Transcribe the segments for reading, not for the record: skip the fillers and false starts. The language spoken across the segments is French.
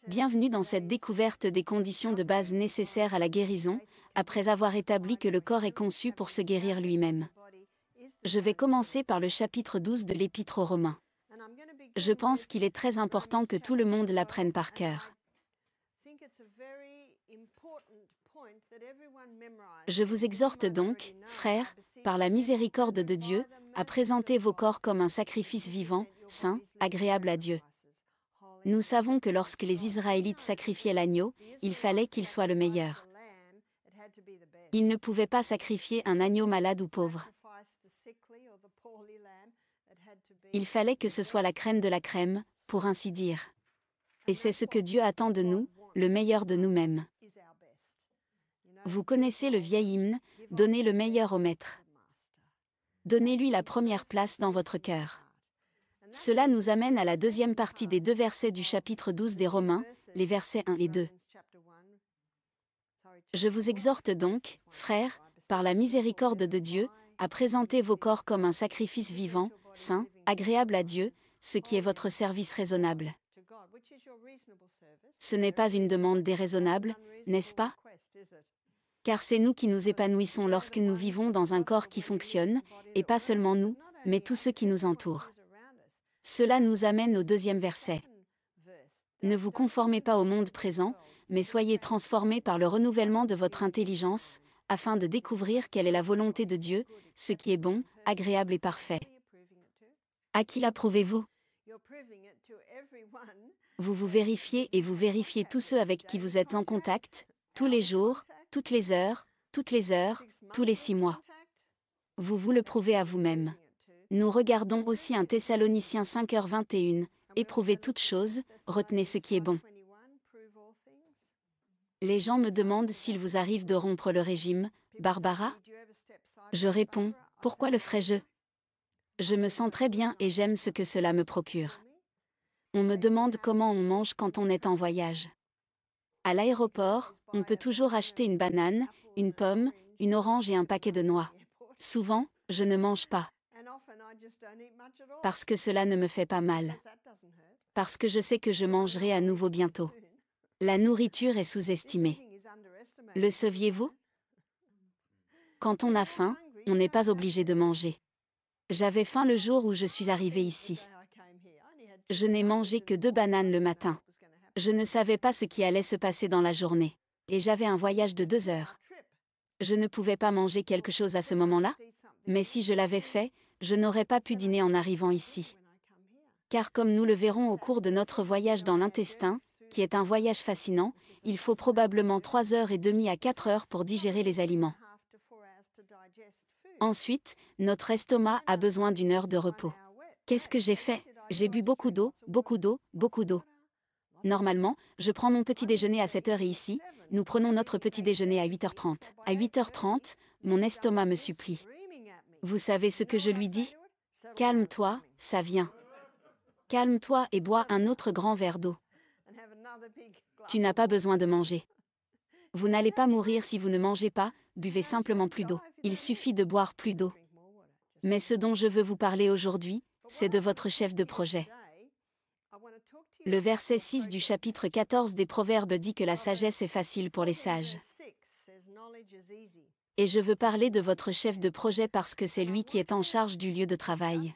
Bienvenue dans cette découverte des conditions de base nécessaires à la guérison, après avoir établi que le corps est conçu pour se guérir lui-même. Je vais commencer par le chapitre 12 de l'Épître aux Romains. Je pense qu'il est très important que tout le monde l'apprenne par cœur. Je vous exhorte donc, frères, par la miséricorde de Dieu, à présenter vos corps comme un sacrifice vivant, saint, agréable à Dieu. Nous savons que lorsque les Israélites sacrifiaient l'agneau, il fallait qu'il soit le meilleur. Ils ne pouvaient pas sacrifier un agneau malade ou pauvre. Il fallait que ce soit la crème de la crème, pour ainsi dire. Et c'est ce que Dieu attend de nous, le meilleur de nous-mêmes. Vous connaissez le vieil hymne, « Donnez le meilleur au Maître ». Donnez-lui la première place dans votre cœur. Cela nous amène à la deuxième partie des 2 versets du chapitre 12 des Romains, les versets 1 et 2. Je vous exhorte donc, frères, par la miséricorde de Dieu, à présenter vos corps comme un sacrifice vivant, saint, agréable à Dieu, ce qui est votre service raisonnable. Ce n'est pas une demande déraisonnable, n'est-ce pas? Car c'est nous qui nous épanouissons lorsque nous vivons dans un corps qui fonctionne, et pas seulement nous, mais tous ceux qui nous entourent. Cela nous amène au 2e verset. Ne vous conformez pas au monde présent, mais soyez transformés par le renouvellement de votre intelligence, afin de découvrir quelle est la volonté de Dieu, ce qui est bon, agréable et parfait. À qui l'approuvez-vous? Vous vous vérifiez et vous vérifiez tous ceux avec qui vous êtes en contact, tous les jours, toutes les heures, tous les 6 mois. Vous vous le prouvez à vous-même. Nous regardons aussi 1 Thessaloniciens 5h21, éprouvez toutes choses, retenez ce qui est bon. Les gens me demandent s'il vous arrive de rompre le régime, Barbara? Je réponds, pourquoi le ferais-je? Je me sens très bien et j'aime ce que cela me procure. On me demande comment on mange quand on est en voyage. À l'aéroport, on peut toujours acheter une banane, une pomme, une orange et un paquet de noix. Souvent, je ne mange pas. Parce que cela ne me fait pas mal. Parce que je sais que je mangerai à nouveau bientôt. La nourriture est sous-estimée. Le saviez-vous? Quand on a faim, on n'est pas obligé de manger. J'avais faim le jour où je suis arrivée ici. Je n'ai mangé que 2 bananes le matin. Je ne savais pas ce qui allait se passer dans la journée. Et j'avais un voyage de 2 heures. Je ne pouvais pas manger quelque chose à ce moment-là? Mais si je l'avais fait, je n'aurais pas pu dîner en arrivant ici. Car comme nous le verrons au cours de notre voyage dans l'intestin, qui est un voyage fascinant, il faut probablement 3h30 à 4 heures pour digérer les aliments. Ensuite, notre estomac a besoin d'1 heure de repos. Qu'est-ce que j'ai fait? J'ai bu beaucoup d'eau, beaucoup d'eau, beaucoup d'eau. Normalement, je prends mon petit déjeuner à 7 heures et ici, nous prenons notre petit déjeuner à 8h30. À 8h30, mon estomac me supplie. Vous savez ce que je lui dis? Calme-toi, ça vient. Calme-toi et bois un autre grand verre d'eau. Tu n'as pas besoin de manger. Vous n'allez pas mourir si vous ne mangez pas, buvez simplement plus d'eau. Il suffit de boire plus d'eau. Mais ce dont je veux vous parler aujourd'hui, c'est de votre chef de projet. Le verset 6 du chapitre 14 des Proverbes dit que la sagesse est facile pour les sages. Et je veux parler de votre chef de projet parce que c'est lui qui est en charge du lieu de travail.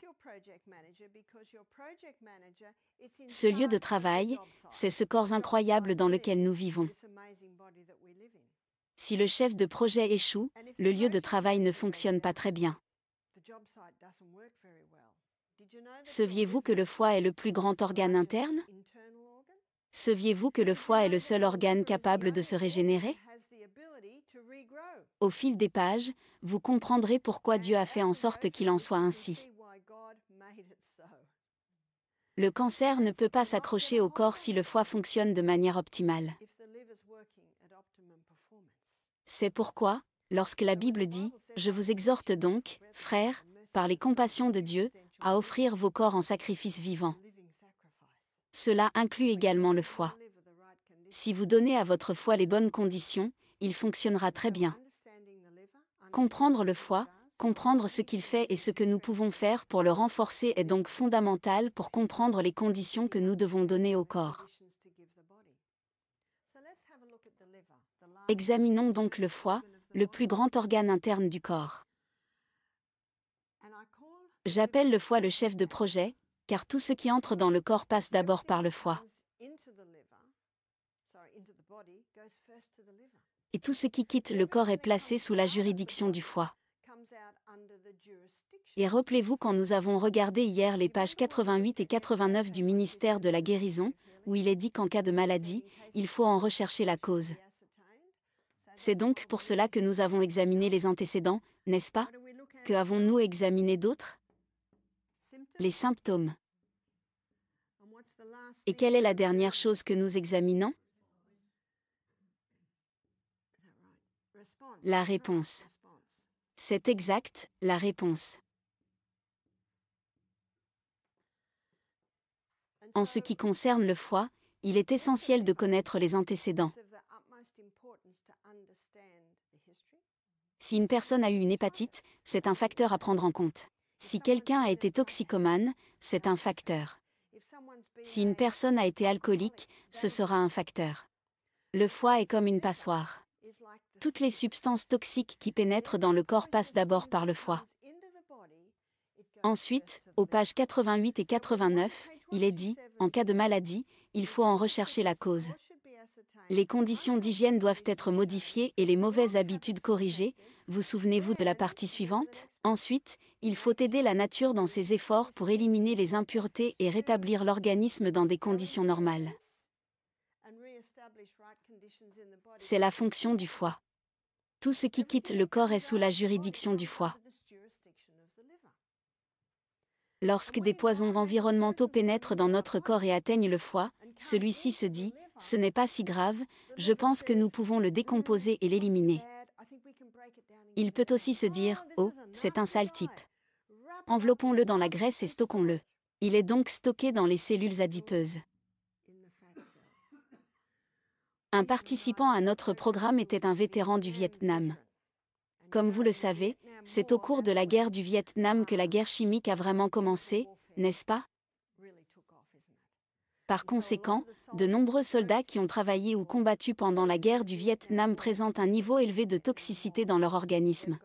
Ce lieu de travail, c'est ce corps incroyable dans lequel nous vivons. Si le chef de projet échoue, le lieu de travail ne fonctionne pas très bien. Saviez-vous que le foie est le plus grand organe interne? Saviez-vous que le foie est le seul organe capable de se régénérer? Au fil des pages, vous comprendrez pourquoi Dieu a fait en sorte qu'il en soit ainsi. Le cancer ne peut pas s'accrocher au corps si le foie fonctionne de manière optimale. C'est pourquoi, lorsque la Bible dit « Je vous exhorte donc, frères, par les compassions de Dieu, à offrir vos corps en sacrifice vivant », cela inclut également le foie. Si vous donnez à votre foie les bonnes conditions, il fonctionnera très bien. Comprendre le foie, comprendre ce qu'il fait et ce que nous pouvons faire pour le renforcer est donc fondamental pour comprendre les conditions que nous devons donner au corps. Examinons donc le foie, le plus grand organe interne du corps. J'appelle le foie le chef de projet, car tout ce qui entre dans le corps passe d'abord par le foie. Et tout ce qui quitte le corps est placé sous la juridiction du foie. Et rappelez-vous quand nous avons regardé hier les pages 88 et 89 du ministère de la guérison, où il est dit qu'en cas de maladie, il faut en rechercher la cause. C'est donc pour cela que nous avons examiné les antécédents, n'est-ce pas? Que avons-nous examiné d'autres? Les symptômes. Et quelle est la dernière chose que nous examinons? La réponse. C'est exact, la réponse. En ce qui concerne le foie, il est essentiel de connaître les antécédents. Si une personne a eu une hépatite, c'est un facteur à prendre en compte. Si quelqu'un a été toxicomane, c'est un facteur. Si une personne a été alcoolique, ce sera un facteur. Le foie est comme une passoire. Toutes les substances toxiques qui pénètrent dans le corps passent d'abord par le foie. Ensuite, aux pages 88 et 89, il est dit, en cas de maladie, il faut en rechercher la cause. Les conditions d'hygiène doivent être modifiées et les mauvaises habitudes corrigées. Vous souvenez-vous de la partie suivante? Ensuite, il faut aider la nature dans ses efforts pour éliminer les impuretés et rétablir l'organisme dans des conditions normales. C'est la fonction du foie. Tout ce qui quitte le corps est sous la juridiction du foie. Lorsque des poisons environnementaux pénètrent dans notre corps et atteignent le foie, celui-ci se dit « ce n'est pas si grave, je pense que nous pouvons le décomposer et l'éliminer ». Il peut aussi se dire « oh, c'est un sale type. Enveloppons-le dans la graisse et stockons-le ». Il est donc stocké dans les cellules adipeuses. Un participant à notre programme était un vétéran du Vietnam. Comme vous le savez, c'est au cours de la guerre du Vietnam que la guerre chimique a vraiment commencé, n'est-ce pas? Par conséquent, de nombreux soldats qui ont travaillé ou combattu pendant la guerre du Vietnam présentent un niveau élevé de toxicité dans leur organisme.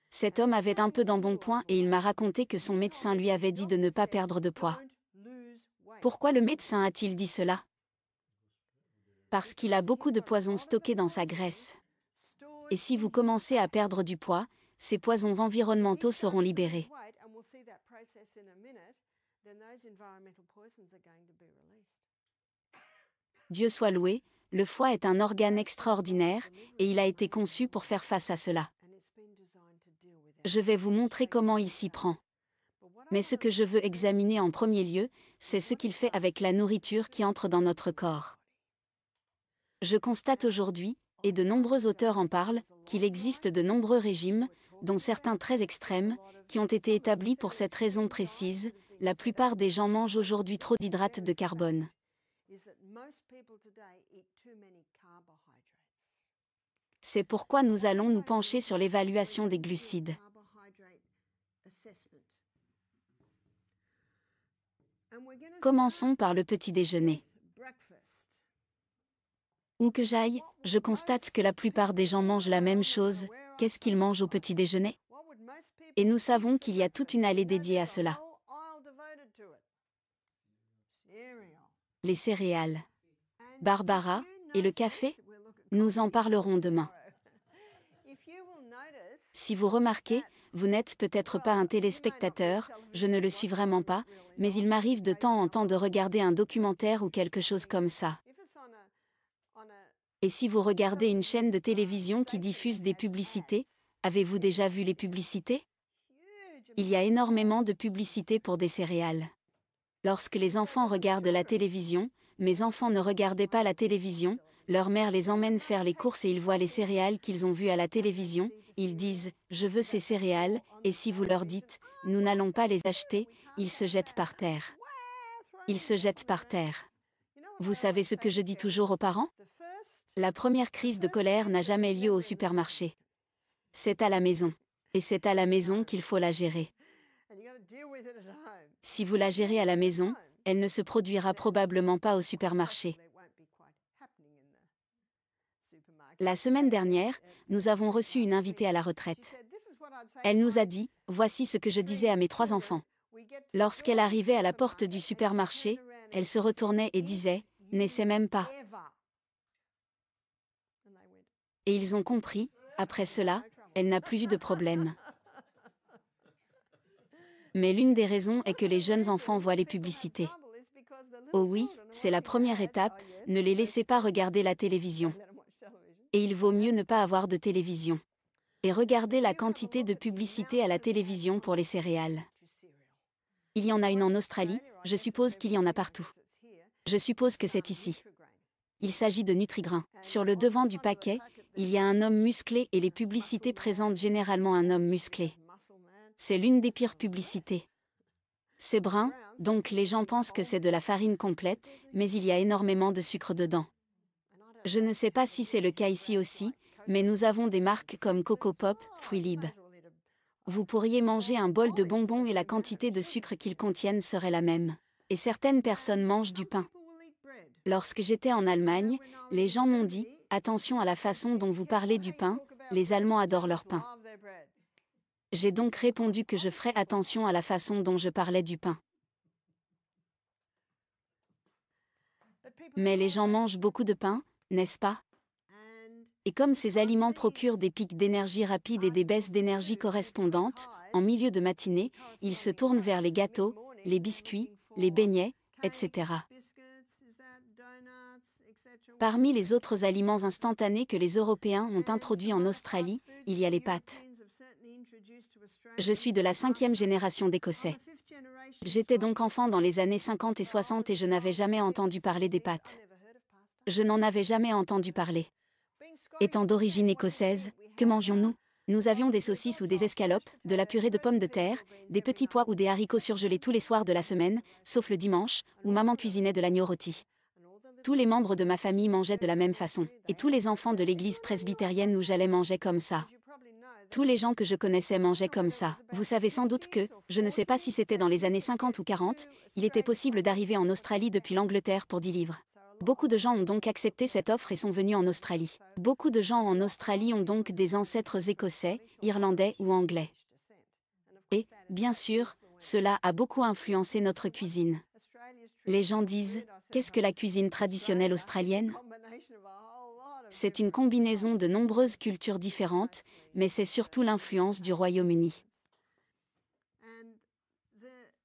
Cet homme avait un peu d'embonpoint et il m'a raconté que son médecin lui avait dit de ne pas perdre de poids. Pourquoi le médecin a-t-il dit cela? Parce qu'il a beaucoup de poisons stockés dans sa graisse. Et si vous commencez à perdre du poids, ces poisons environnementaux seront libérés. Dieu soit loué, le foie est un organe extraordinaire, et il a été conçu pour faire face à cela. Je vais vous montrer comment il s'y prend. Mais ce que je veux examiner en premier lieu, c'est ce qu'il fait avec la nourriture qui entre dans notre corps. Je constate aujourd'hui, et de nombreux auteurs en parlent, qu'il existe de nombreux régimes, dont certains très extrêmes, qui ont été établis pour cette raison précise. La plupart des gens mangent aujourd'hui trop d'hydrates de carbone. C'est pourquoi nous allons nous pencher sur l'évaluation des glucides. Commençons par le petit déjeuner. Où que j'aille, je constate que la plupart des gens mangent la même chose. Qu'est-ce qu'ils mangent au petit déjeuner? Et nous savons qu'il y a toute une allée dédiée à cela. Les céréales. Barbara, et le café? Nous en parlerons demain. Si vous remarquez, vous n'êtes peut-être pas un téléspectateur, je ne le suis vraiment pas, mais il m'arrive de temps en temps de regarder un documentaire ou quelque chose comme ça. Et si vous regardez une chaîne de télévision qui diffuse des publicités, avez-vous déjà vu les publicités? Il y a énormément de publicités pour des céréales. Lorsque les enfants regardent la télévision, mes enfants ne regardaient pas la télévision, leur mère les emmène faire les courses et ils voient les céréales qu'ils ont vues à la télévision, ils disent « je veux ces céréales » et si vous leur dites « nous n'allons pas les acheter », ils se jettent par terre. Ils se jettent par terre. Vous savez ce que je dis toujours aux parents? La première crise de colère n'a jamais lieu au supermarché. C'est à la maison. Et c'est à la maison qu'il faut la gérer. Si vous la gérez à la maison, elle ne se produira probablement pas au supermarché. La semaine dernière, nous avons reçu une invitée à la retraite. Elle nous a dit, voici ce que je disais à mes 3 enfants. Lorsqu'elle arrivait à la porte du supermarché, elle se retournait et disait, n'essaie même pas. Et ils ont compris, après cela, elle n'a plus eu de problème. Mais l'une des raisons est que les jeunes enfants voient les publicités. Oh oui, c'est la première étape, ne les laissez pas regarder la télévision. Et il vaut mieux ne pas avoir de télévision. Et regardez la quantité de publicité à la télévision pour les céréales. Il y en a une en Australie, je suppose qu'il y en a partout. Je suppose que c'est ici. Il s'agit de Nutrigrain. Sur le devant du paquet, il y a un homme musclé et les publicités présentent généralement un homme musclé. C'est l'une des pires publicités. C'est brun, donc les gens pensent que c'est de la farine complète, mais il y a énormément de sucre dedans. Je ne sais pas si c'est le cas ici aussi, mais nous avons des marques comme Coco Pop, Fruit Lib. Vous pourriez manger un bol de bonbons et la quantité de sucre qu'ils contiennent serait la même. Et certaines personnes mangent du pain. Lorsque j'étais en Allemagne, les gens m'ont dit « Attention à la façon dont vous parlez du pain, les Allemands adorent leur pain ». J'ai donc répondu que je ferais attention à la façon dont je parlais du pain. Mais les gens mangent beaucoup de pain, n'est-ce pas? Et comme ces aliments procurent des pics d'énergie rapides et des baisses d'énergie correspondantes, en milieu de matinée, ils se tournent vers les gâteaux, les biscuits, les beignets, etc. Parmi les autres aliments instantanés que les Européens ont introduits en Australie, il y a les pâtes. Je suis de la 5e génération d'Écossais. J'étais donc enfant dans les années 50 et 60 et je n'avais jamais entendu parler des pâtes. Je n'en avais jamais entendu parler. Étant d'origine écossaise, que mangions-nous? Nous avions des saucisses ou des escalopes, de la purée de pommes de terre, des petits pois ou des haricots surgelés tous les soirs de la semaine, sauf le dimanche, où maman cuisinait de l'agneau rôti. Tous les membres de ma famille mangeaient de la même façon, et tous les enfants de l'église presbytérienne où j'allais mangeaient comme ça. Tous les gens que je connaissais mangeaient comme ça. Vous savez sans doute que, je ne sais pas si c'était dans les années 50 ou 40, il était possible d'arriver en Australie depuis l'Angleterre pour 10 livres. Beaucoup de gens ont donc accepté cette offre et sont venus en Australie. Beaucoup de gens en Australie ont donc des ancêtres écossais, irlandais ou anglais. Et, bien sûr, cela a beaucoup influencé notre cuisine. Les gens disent, qu'est-ce que la cuisine traditionnelle australienne? C'est une combinaison de nombreuses cultures différentes, mais c'est surtout l'influence du Royaume-Uni.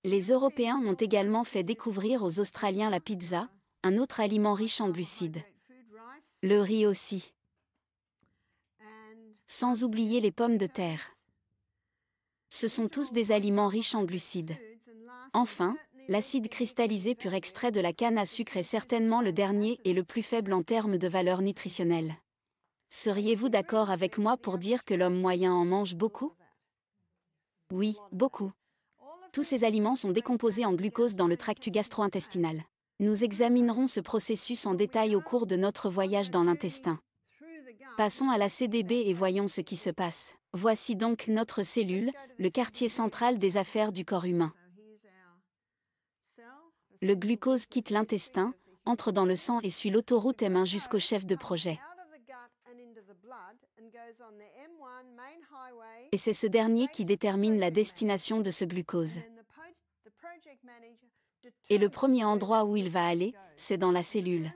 Les Européens ont également fait découvrir aux Australiens la pizza, un autre aliment riche en glucides. Le riz aussi. Sans oublier les pommes de terre. Ce sont tous des aliments riches en glucides. Enfin, l'acide cristallisé pur extrait de la canne à sucre est certainement le dernier et le plus faible en termes de valeur nutritionnelle. Seriez-vous d'accord avec moi pour dire que l'homme moyen en mange beaucoup? Oui, beaucoup. Tous ces aliments sont décomposés en glucose dans le tractus gastro-intestinal. Nous examinerons ce processus en détail au cours de notre voyage dans l'intestin. Passons à la CDB et voyons ce qui se passe. Voici donc notre cellule, le quartier central des affaires du corps humain. Le glucose quitte l'intestin, entre dans le sang et suit l'autoroute M1 jusqu'au chef de projet. Et c'est ce dernier qui détermine la destination de ce glucose. Et le premier endroit où il va aller, c'est dans la cellule.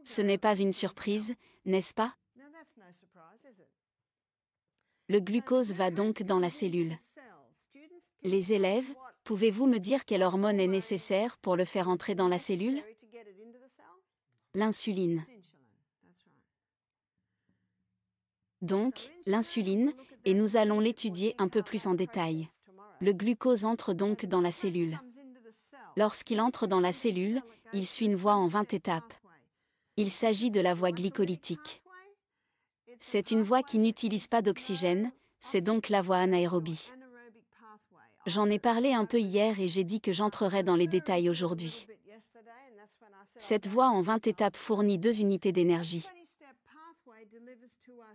Ce n'est pas une surprise, n'est-ce pas? Le glucose va donc dans la cellule. Les élèves, pouvez-vous me dire quelle hormone est nécessaire pour le faire entrer dans la cellule? L'insuline. Donc, l'insuline, et nous allons l'étudier un peu plus en détail. Le glucose entre donc dans la cellule. Lorsqu'il entre dans la cellule, il suit une voie en 20 étapes. Il s'agit de la voie glycolytique. C'est une voie qui n'utilise pas d'oxygène, c'est donc la voie anaérobie. J'en ai parlé un peu hier et j'ai dit que j'entrerai dans les détails aujourd'hui. Cette voie en 20 étapes fournit 2 unités d'énergie.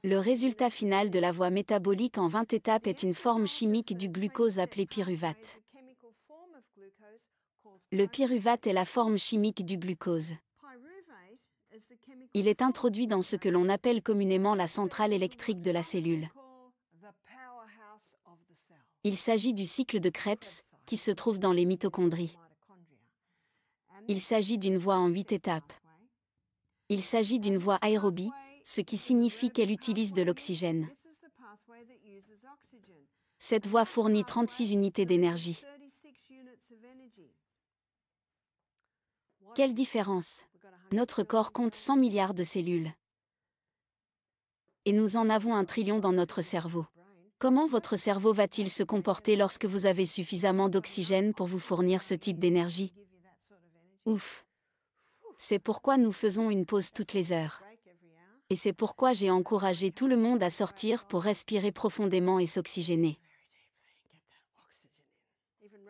Le résultat final de la voie métabolique en 20 étapes est une forme chimique du glucose appelée pyruvate. Le pyruvate est la forme chimique du glucose. Il est introduit dans ce que l'on appelle communément la centrale électrique de la cellule. Il s'agit du cycle de Krebs, qui se trouve dans les mitochondries. Il s'agit d'une voie en 8 étapes. Il s'agit d'une voie aérobie, ce qui signifie qu'elle utilise de l'oxygène. Cette voie fournit 36 unités d'énergie. Quelle différence! Notre corps compte 100 milliards de cellules. Et nous en avons 1 trillion dans notre cerveau. Comment votre cerveau va-t-il se comporter lorsque vous avez suffisamment d'oxygène pour vous fournir ce type d'énergie? Ouf! C'est pourquoi nous faisons une pause toutes les heures. Et c'est pourquoi j'ai encouragé tout le monde à sortir pour respirer profondément et s'oxygéner.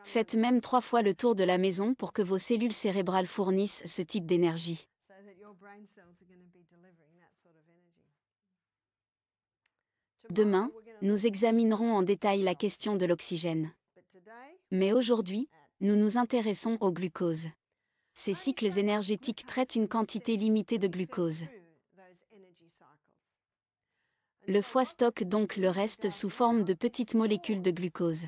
Faites même 3 fois le tour de la maison pour que vos cellules cérébrales fournissent ce type d'énergie. Demain, nous examinerons en détail la question de l'oxygène. Mais aujourd'hui, nous nous intéressons au glucose. Ces cycles énergétiques traitent une quantité limitée de glucose. Le foie stocke donc le reste sous forme de petites molécules de glucose.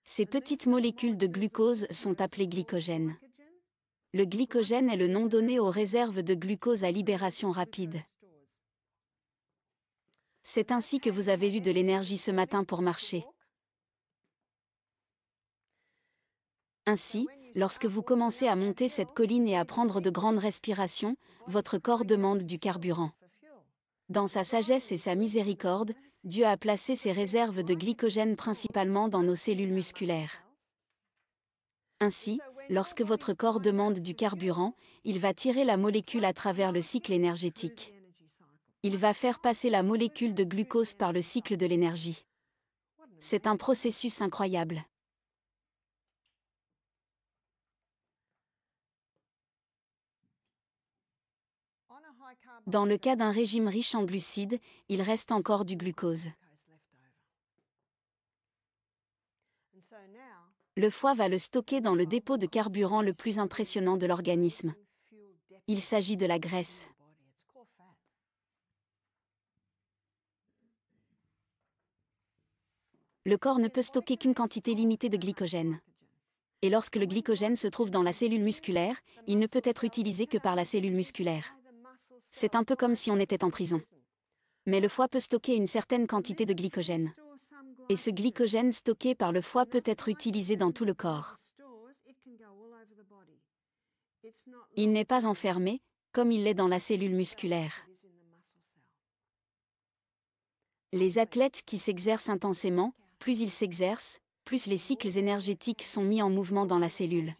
Ces petites molécules de glucose sont appelées glycogènes. Le glycogène est le nom donné aux réserves de glucose à libération rapide. C'est ainsi que vous avez eu de l'énergie ce matin pour marcher. Ainsi, lorsque vous commencez à monter cette colline et à prendre de grandes respirations, votre corps demande du carburant. Dans sa sagesse et sa miséricorde, Dieu a placé ses réserves de glycogène principalement dans nos cellules musculaires. Ainsi, lorsque votre corps demande du carburant, il va tirer la molécule à travers le cycle énergétique. Il va faire passer la molécule de glucose par le cycle de l'énergie. C'est un processus incroyable. Dans le cas d'un régime riche en glucides, il reste encore du glucose. Le foie va le stocker dans le dépôt de carburant le plus impressionnant de l'organisme. Il s'agit de la graisse. Le corps ne peut stocker qu'une quantité limitée de glycogène. Et lorsque le glycogène se trouve dans la cellule musculaire, il ne peut être utilisé que par la cellule musculaire. C'est un peu comme si on était en prison. Mais le foie peut stocker une certaine quantité de glycogène. Et ce glycogène stocké par le foie peut être utilisé dans tout le corps. Il n'est pas enfermé, comme il l'est dans la cellule musculaire. Les athlètes qui s'exercent intensément, plus ils s'exercent, plus les cycles énergétiques sont mis en mouvement dans la cellule.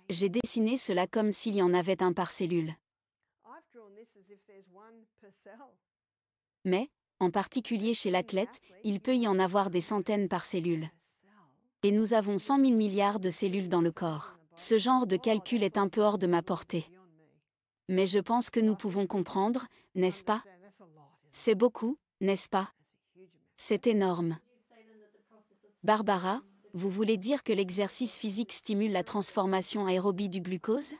J'ai dessiné cela comme s'il y en avait un par cellule. Mais, en particulier chez l'athlète, il peut y en avoir des centaines par cellule. Et nous avons 100 000 milliards de cellules dans le corps. Ce genre de calcul est un peu hors de ma portée. Mais je pense que nous pouvons comprendre, n'est-ce pas? C'est beaucoup, n'est-ce pas? C'est énorme. Barbara, vous voulez dire que l'exercice physique stimule la transformation aérobie du glucose?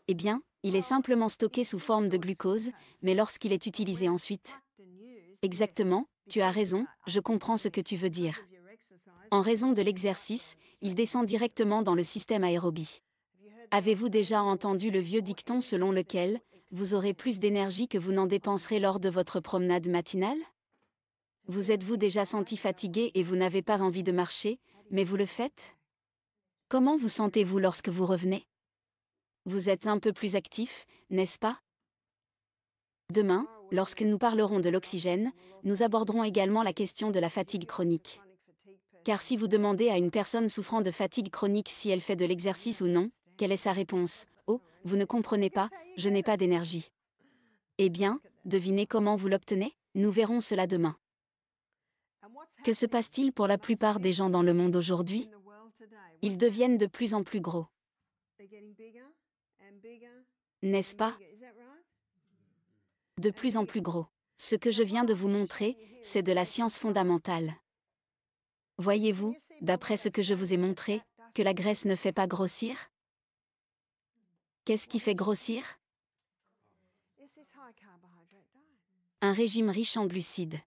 Eh bien, il est simplement stocké sous forme de glucose, mais lorsqu'il est utilisé ensuite. Exactement, tu as raison, je comprends ce que tu veux dire. En raison de l'exercice, il descend directement dans le système aérobie. Avez-vous déjà entendu le vieux dicton selon lequel vous aurez plus d'énergie que vous n'en dépenserez lors de votre promenade matinale? Vous êtes-vous déjà senti fatigué et vous n'avez pas envie de marcher, mais vous le faites? Comment vous sentez-vous lorsque vous revenez? Vous êtes un peu plus actif, n'est-ce pas? Demain, lorsque nous parlerons de l'oxygène, nous aborderons également la question de la fatigue chronique. Car si vous demandez à une personne souffrant de fatigue chronique si elle fait de l'exercice ou non, quelle est sa réponse? Oh, vous ne comprenez pas, je n'ai pas d'énergie. Eh bien, devinez comment vous l'obtenez? Nous verrons cela demain. Que se passe-t-il pour la plupart des gens dans le monde aujourd'hui? Ils deviennent de plus en plus gros. N'est-ce pas? De plus en plus gros. Ce que je viens de vous montrer, c'est de la science fondamentale. Voyez-vous, d'après ce que je vous ai montré, que la graisse ne fait pas grossir? Qu'est-ce qui fait grossir? Un régime riche en glucides.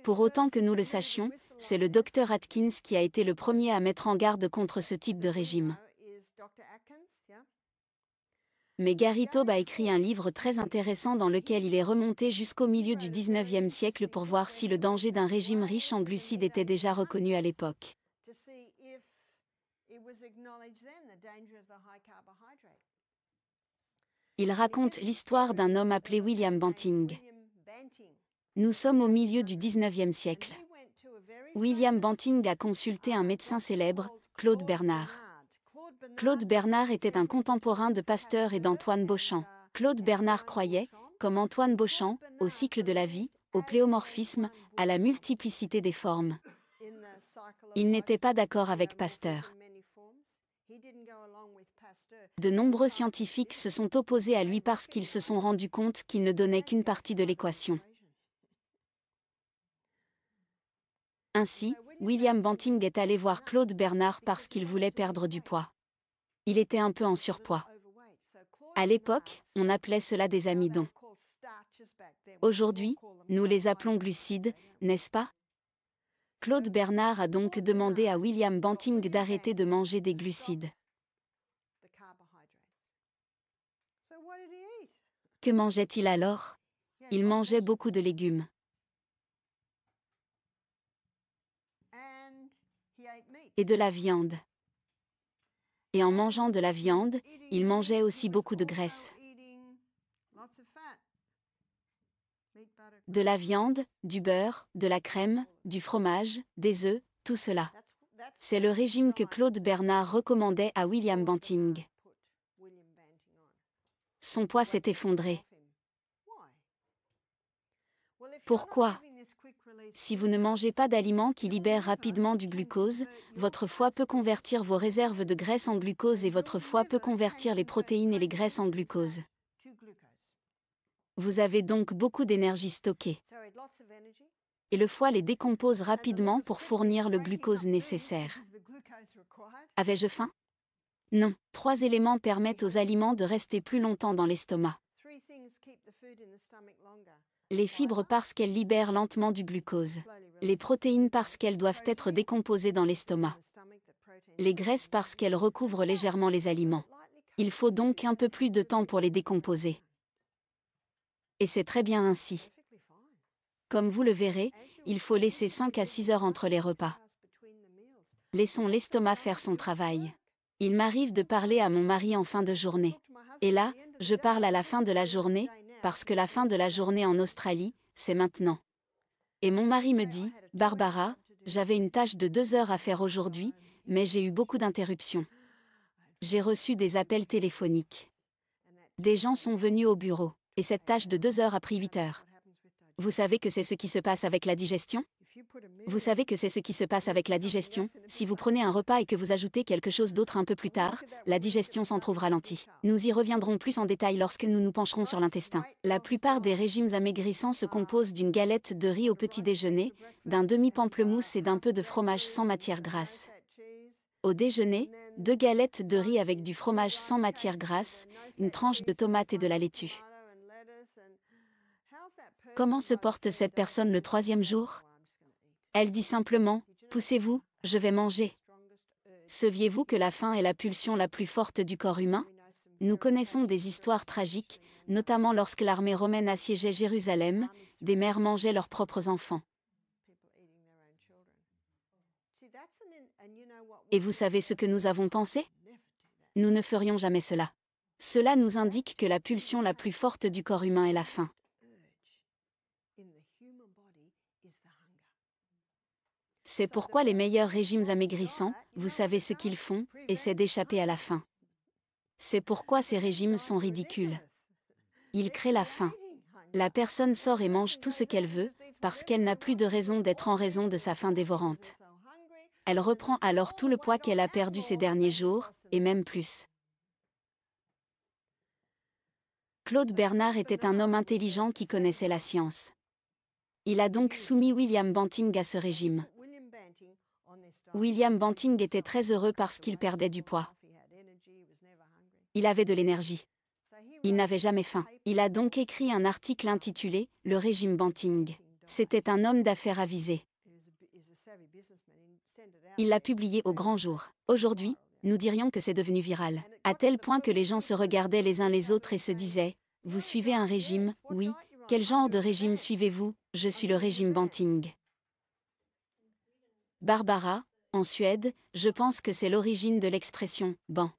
Pour autant que nous le sachions, c'est le Dr Atkins qui a été le premier à mettre en garde contre ce type de régime. Mais Gary Taube a écrit un livre très intéressant dans lequel il est remonté jusqu'au milieu du XIXe siècle pour voir si le danger d'un régime riche en glucides était déjà reconnu à l'époque. Il raconte l'histoire d'un homme appelé William Banting. Nous sommes au milieu du XIXe siècle. William Banting a consulté un médecin célèbre, Claude Bernard. Claude Bernard était un contemporain de Pasteur et d'Antoine Beauchamp. Claude Bernard croyait, comme Antoine Beauchamp, au cycle de la vie, au pléomorphisme, à la multiplicité des formes. Il n'était pas d'accord avec Pasteur. De nombreux scientifiques se sont opposés à lui parce qu'ils se sont rendus compte qu'il ne donnait qu'une partie de l'équation. Ainsi, William Banting est allé voir Claude Bernard parce qu'il voulait perdre du poids. Il était un peu en surpoids. À l'époque, on appelait cela des amidons. Aujourd'hui, nous les appelons glucides, n'est-ce pas? Claude Bernard a donc demandé à William Banting d'arrêter de manger des glucides. Que mangeait-il alors? Il mangeait beaucoup de légumes. Et de la viande. Et en mangeant de la viande, il mangeait aussi beaucoup de graisse. De la viande, du beurre, de la crème, du fromage, des œufs, tout cela. C'est le régime que Claude Bernard recommandait à William Banting. Son poids s'est effondré. Pourquoi? Si vous ne mangez pas d'aliments qui libèrent rapidement du glucose, votre foie peut convertir vos réserves de graisse en glucose et votre foie peut convertir les protéines et les graisses en glucose. Vous avez donc beaucoup d'énergie stockée. Et le foie les décompose rapidement pour fournir le glucose nécessaire. Avais-je faim? Non. 3 éléments permettent aux aliments de rester plus longtemps dans l'estomac. Les fibres parce qu'elles libèrent lentement du glucose. Les protéines parce qu'elles doivent être décomposées dans l'estomac. Les graisses parce qu'elles recouvrent légèrement les aliments. Il faut donc un peu plus de temps pour les décomposer. Et c'est très bien ainsi. Comme vous le verrez, il faut laisser 5 à 6 heures entre les repas. Laissons l'estomac faire son travail. Il m'arrive de parler à mon mari en fin de journée. Et là, je parle à la fin de la journée, parce que la fin de la journée en Australie, c'est maintenant. Et mon mari me dit, « Barbara, j'avais une tâche de 2 heures à faire aujourd'hui, mais j'ai eu beaucoup d'interruptions. J'ai reçu des appels téléphoniques. Des gens sont venus au bureau, et cette tâche de 2 heures a pris 8 heures. Vous savez que c'est ce qui se passe avec la digestion? Vous savez que c'est ce qui se passe avec la digestion, si vous prenez un repas et que vous ajoutez quelque chose d'autre un peu plus tard, la digestion s'en trouve ralentie. Nous y reviendrons plus en détail lorsque nous nous pencherons sur l'intestin. La plupart des régimes amaigrissants se composent d'une galette de riz au petit déjeuner, d'un demi-pamplemousse et d'un peu de fromage sans matière grasse. Au déjeuner, 2 galettes de riz avec du fromage sans matière grasse, une tranche de tomate et de la laitue. Comment se porte cette personne le 3e jour? Elle dit simplement, « Poussez-vous, je vais manger ». Saviez-vous que la faim est la pulsion la plus forte du corps humain? Nous connaissons des histoires tragiques, notamment lorsque l'armée romaine assiégeait Jérusalem, des mères mangeaient leurs propres enfants. Et vous savez ce que nous avons pensé? Nous ne ferions jamais cela. Cela nous indique que la pulsion la plus forte du corps humain est la faim. C'est pourquoi les meilleurs régimes amaigrissants, vous savez ce qu'ils font, essaient d'échapper à la faim. C'est pourquoi ces régimes sont ridicules. Ils créent la faim. La personne sort et mange tout ce qu'elle veut, parce qu'elle n'a plus de raison d'être en raison de sa faim dévorante. Elle reprend alors tout le poids qu'elle a perdu ces derniers jours, et même plus. Claude Bernard était un homme intelligent qui connaissait la science. Il a donc soumis William Banting à ce régime. William Banting était très heureux parce qu'il perdait du poids. Il avait de l'énergie. Il n'avait jamais faim. Il a donc écrit un article intitulé « Le régime Banting ». C'était un homme d'affaires avisé. Il l'a publié au grand jour. Aujourd'hui, nous dirions que c'est devenu viral, à tel point que les gens se regardaient les uns les autres et se disaient « Vous suivez un régime, oui, quel genre de régime suivez-vous? Je suis le régime Banting. » Barbara, en Suède, je pense que c'est l'origine de l'expression « ban ».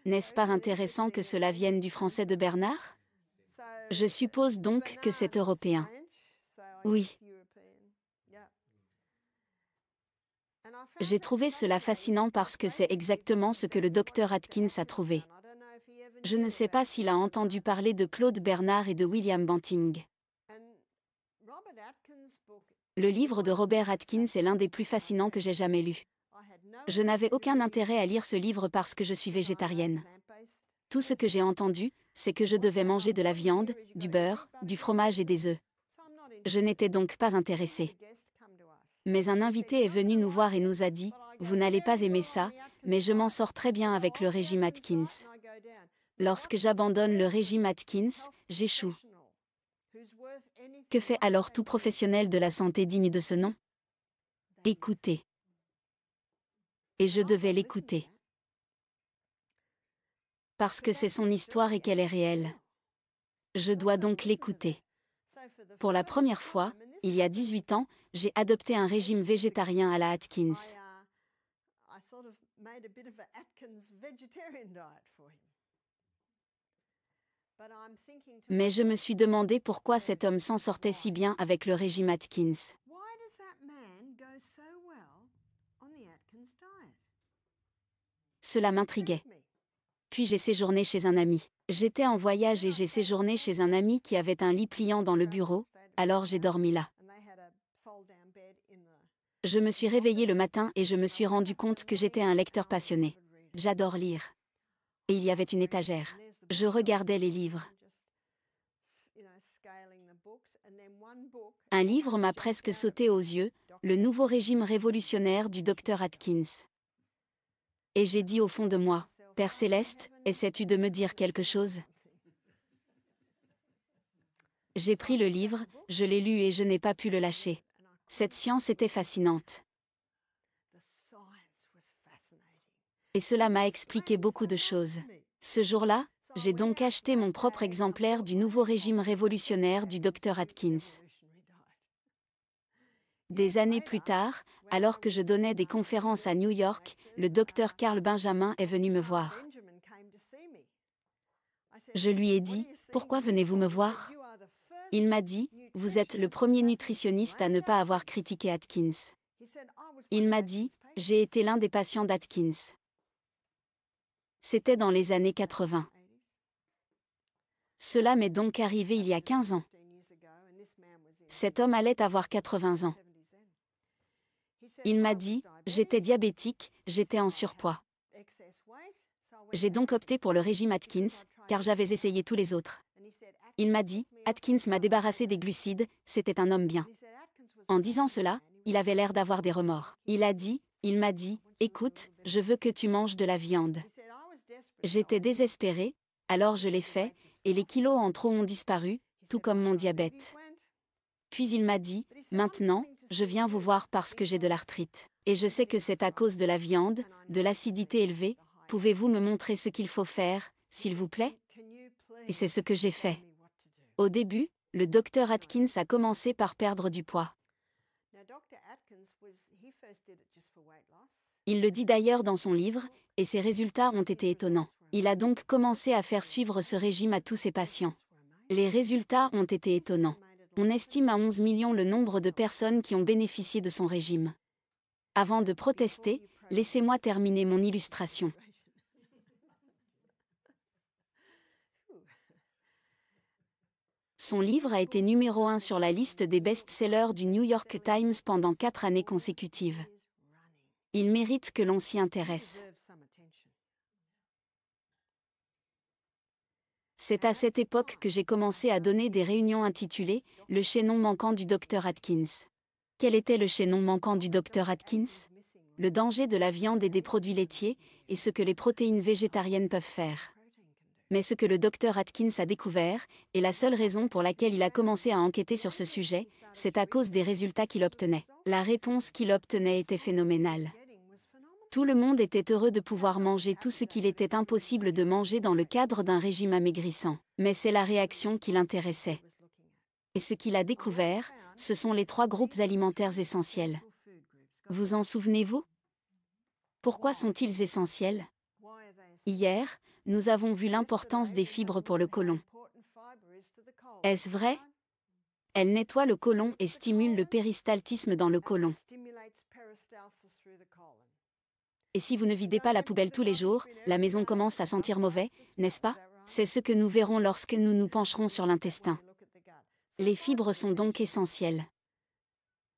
N'est-ce pas intéressant que cela vienne du français de Bernard? Je suppose donc que c'est européen. Oui. J'ai trouvé cela fascinant parce que c'est exactement ce que le docteur Atkins a trouvé. Je ne sais pas s'il a entendu parler de Claude Bernard et de William Banting. Le livre de Robert Atkins est l'un des plus fascinants que j'ai jamais lu. Je n'avais aucun intérêt à lire ce livre parce que je suis végétarienne. Tout ce que j'ai entendu, c'est que je devais manger de la viande, du beurre, du fromage et des œufs. Je n'étais donc pas intéressée. Mais un invité est venu nous voir et nous a dit « Vous n'allez pas aimer ça, mais je m'en sors très bien avec le régime Atkins. Lorsque j'abandonne le régime Atkins, j'échoue. » Que fait alors tout professionnel de la santé digne de ce nom? Écoutez. Et je devais l'écouter. Parce que c'est son histoire et qu'elle est réelle. Je dois donc l'écouter. Pour la première fois, il y a 18 ans, j'ai adopté un régime végétarien à la Atkins. Mais je me suis demandé pourquoi cet homme s'en sortait si bien avec le régime Atkins. Cela m'intriguait. Puis j'ai séjourné chez un ami. J'étais en voyage et j'ai séjourné chez un ami qui avait un lit pliant dans le bureau, alors j'ai dormi là. Je me suis réveillée le matin et je me suis rendu compte que j'étais un lecteur passionné. J'adore lire. Et il y avait une étagère. Je regardais les livres. Un livre m'a presque sauté aux yeux, Le nouveau régime révolutionnaire du docteur Atkins. Et j'ai dit au fond de moi, Père Céleste, essaies-tu de me dire quelque chose? J'ai pris le livre, je l'ai lu et je n'ai pas pu le lâcher. Cette science était fascinante. Et cela m'a expliqué beaucoup de choses. Ce jour-là, j'ai donc acheté mon propre exemplaire du nouveau régime révolutionnaire du docteur Atkins. Des années plus tard, alors que je donnais des conférences à New York, le docteur Carl Benjamin est venu me voir. Je lui ai dit, « Pourquoi venez-vous me voir ?» Il m'a dit, « Vous êtes le premier nutritionniste à ne pas avoir critiqué Atkins. » Il m'a dit, « J'ai été l'un des patients d'Atkins. » C'était dans les années 80. Cela m'est donc arrivé il y a 15 ans. Cet homme allait avoir 80 ans. Il m'a dit, j'étais diabétique, j'étais en surpoids. J'ai donc opté pour le régime Atkins, car j'avais essayé tous les autres. Il m'a dit, Atkins m'a débarrassé des glucides, c'était un homme bien. En disant cela, il avait l'air d'avoir des remords. Il m'a dit, écoute, je veux que tu manges de la viande. J'étais désespérée, alors je l'ai fait, et les kilos en trop ont disparu, tout comme mon diabète. Puis il m'a dit, maintenant, je viens vous voir parce que j'ai de l'arthrite. Et je sais que c'est à cause de la viande, de l'acidité élevée. Pouvez-vous me montrer ce qu'il faut faire, s'il vous plaît? Et c'est ce que j'ai fait. Au début, le docteur Atkins a commencé par perdre du poids. Il le dit d'ailleurs dans son livre, et ses résultats ont été étonnants. Il a donc commencé à faire suivre ce régime à tous ses patients. Les résultats ont été étonnants. On estime à 11 millions le nombre de personnes qui ont bénéficié de son régime. Avant de protester, laissez-moi terminer mon illustration. Son livre a été numéro 1 sur la liste des best-sellers du New York Times pendant 4 années consécutives. Il mérite que l'on s'y intéresse. C'est à cette époque que j'ai commencé à donner des réunions intitulées « Le chaînon manquant du Dr Atkins ». Quel était le chaînon manquant du Dr Atkins? Le danger de la viande et des produits laitiers, et ce que les protéines végétariennes peuvent faire. Mais ce que le Dr Atkins a découvert, et la seule raison pour laquelle il a commencé à enquêter sur ce sujet, c'est à cause des résultats qu'il obtenait. La réponse qu'il obtenait était phénoménale. Tout le monde était heureux de pouvoir manger tout ce qu'il était impossible de manger dans le cadre d'un régime amaigrissant. Mais c'est la réaction qui l'intéressait. Et ce qu'il a découvert, ce sont les 3 groupes alimentaires essentiels. Vous en souvenez-vous? Pourquoi sont-ils essentiels? Hier, nous avons vu l'importance des fibres pour le côlon. Est-ce vrai? Elles nettoient le côlon et stimulent le péristaltisme dans le côlon. Et si vous ne videz pas la poubelle tous les jours, la maison commence à sentir mauvais, n'est-ce pas? C'est ce que nous verrons lorsque nous nous pencherons sur l'intestin. Les fibres sont donc essentielles.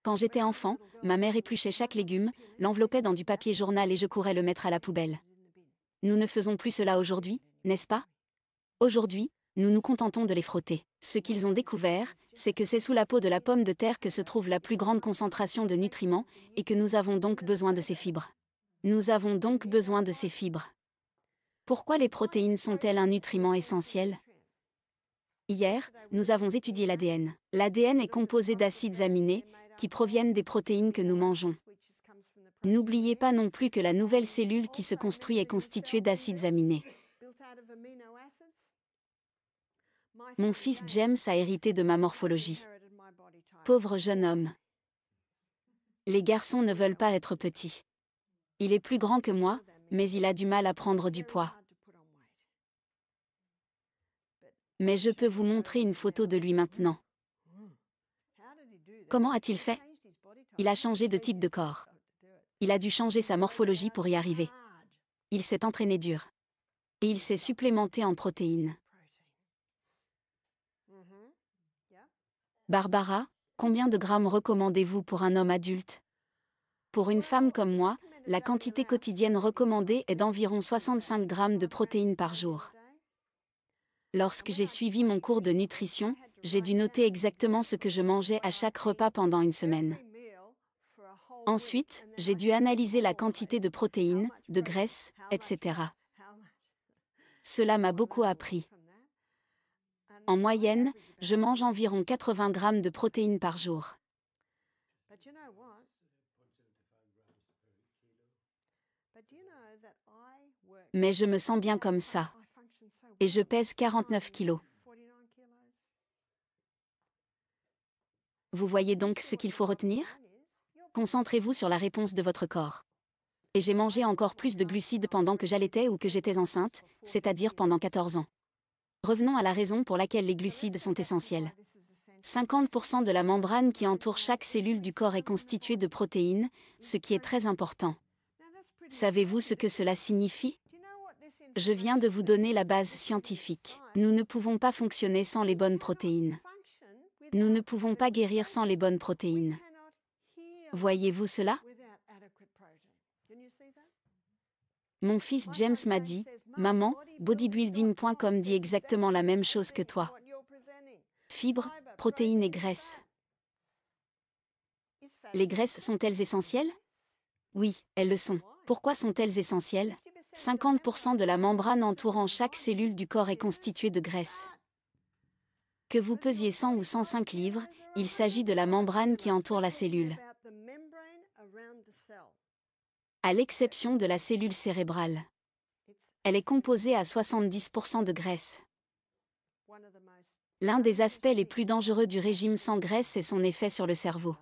Quand j'étais enfant, ma mère épluchait chaque légume, l'enveloppait dans du papier journal et je courais le mettre à la poubelle. Nous ne faisons plus cela aujourd'hui, n'est-ce pas? Aujourd'hui, nous nous contentons de les frotter. Ce qu'ils ont découvert, c'est que c'est sous la peau de la pomme de terre que se trouve la plus grande concentration de nutriments, et que nous avons donc besoin de ces fibres. Nous avons donc besoin de ces fibres. Pourquoi les protéines sont-elles un nutriment essentiel? Hier, nous avons étudié l'ADN. L'ADN est composé d'acides aminés, qui proviennent des protéines que nous mangeons. N'oubliez pas non plus que la nouvelle cellule qui se construit est constituée d'acides aminés. Mon fils James a hérité de ma morphologie. Pauvre jeune homme. Les garçons ne veulent pas être petits. Il est plus grand que moi, mais il a du mal à prendre du poids. Mais je peux vous montrer une photo de lui maintenant. Comment a-t-il fait? Il a changé de type de corps. Il a dû changer sa morphologie pour y arriver. Il s'est entraîné dur. Et il s'est supplémenté en protéines. Barbara, combien de grammes recommandez-vous pour un homme adulte? Pour une femme comme moi, la quantité quotidienne recommandée est d'environ 65 grammes de protéines par jour. Lorsque j'ai suivi mon cours de nutrition, j'ai dû noter exactement ce que je mangeais à chaque repas pendant une semaine. Ensuite, j'ai dû analyser la quantité de protéines, de graisses, etc. Cela m'a beaucoup appris. En moyenne, je mange environ 80 grammes de protéines par jour. Mais je me sens bien comme ça. Et je pèse 49 kilos. Vous voyez donc ce qu'il faut retenir? Concentrez-vous sur la réponse de votre corps. Et j'ai mangé encore plus de glucides pendant que j'allaitais ou que j'étais enceinte, c'est-à-dire pendant 14 ans. Revenons à la raison pour laquelle les glucides sont essentiels. 50% de la membrane qui entoure chaque cellule du corps est constituée de protéines, ce qui est très important. Savez-vous ce que cela signifie? Je viens de vous donner la base scientifique. Nous ne pouvons pas fonctionner sans les bonnes protéines. Nous ne pouvons pas guérir sans les bonnes protéines. Voyez-vous cela? Mon fils James m'a dit, « Maman, bodybuilding.com dit exactement la même chose que toi. Fibres, protéines et graisses. » Les graisses sont-elles essentielles? Oui, elles le sont. Pourquoi sont-elles essentielles? 50% de la membrane entourant chaque cellule du corps est constituée de graisse. Que vous pesiez 100 ou 105 livres, il s'agit de la membrane qui entoure la cellule. À l'exception de la cellule cérébrale. Elle est composée à 70% de graisse. L'un des aspects les plus dangereux du régime sans graisse est son effet sur le cerveau.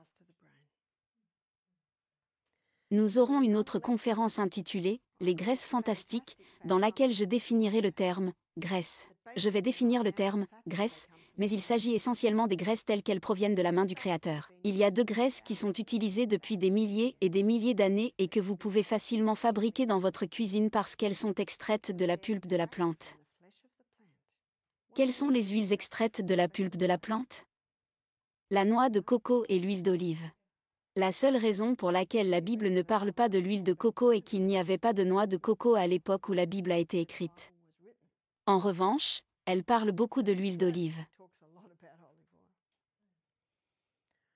Nous aurons une autre conférence intitulée « Les graisses fantastiques » dans laquelle je définirai le terme « graisse ». Je vais définir le terme « graisse », mais il s'agit essentiellement des graisses telles qu'elles proviennent de la main du Créateur. Il y a 2 graisses qui sont utilisées depuis des milliers et des milliers d'années et que vous pouvez facilement fabriquer dans votre cuisine parce qu'elles sont extraites de la pulpe de la plante. Quelles sont les huiles extraites de la pulpe de la plante? La noix de coco et l'huile d'olive. La seule raison pour laquelle la Bible ne parle pas de l'huile de coco est qu'il n'y avait pas de noix de coco à l'époque où la Bible a été écrite. En revanche, elle parle beaucoup de l'huile d'olive.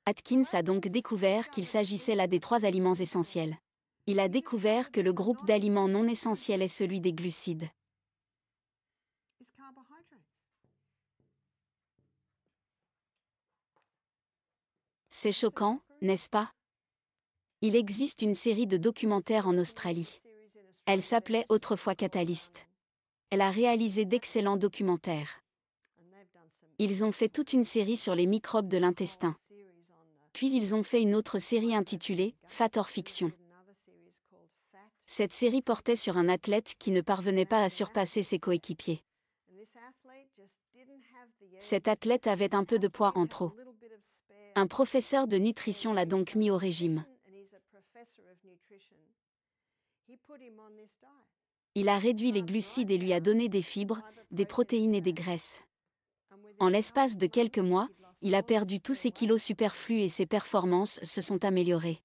Atkins a donc découvert qu'il s'agissait là des 3 aliments essentiels. Il a découvert que le groupe d'aliments non essentiels est celui des glucides. C'est choquant, n'est-ce pas? Il existe une série de documentaires en Australie. Elle s'appelait autrefois Catalyst. Elle a réalisé d'excellents documentaires. Ils ont fait toute une série sur les microbes de l'intestin. Puis ils ont fait une autre série intitulée « Fat or Fiction ». Cette série portait sur un athlète qui ne parvenait pas à surpasser ses coéquipiers. Cet athlète avait un peu de poids en trop. Un professeur de nutrition l'a donc mis au régime. Il a réduit les glucides et lui a donné des fibres, des protéines et des graisses. En l'espace de quelques mois, il a perdu tous ses kilos superflus et ses performances se sont améliorées.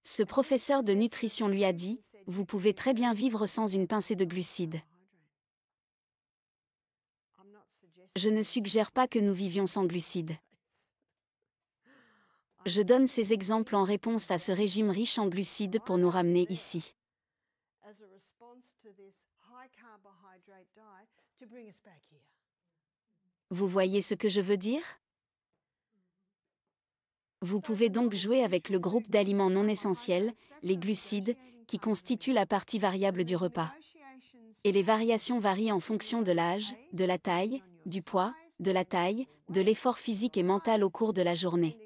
Ce professeur de nutrition lui a dit « Vous pouvez très bien vivre sans une pincée de glucides. » Je ne suggère pas que nous vivions sans glucides. Je donne ces exemples en réponse à ce régime riche en glucides pour nous ramener ici. Vous voyez ce que je veux dire? Vous pouvez donc jouer avec le groupe d'aliments non essentiels, les glucides, qui constituent la partie variable du repas. Et les variations varient en fonction de l'âge, de la taille, du poids, de la taille, de l'effort physique et mental au cours de la journée.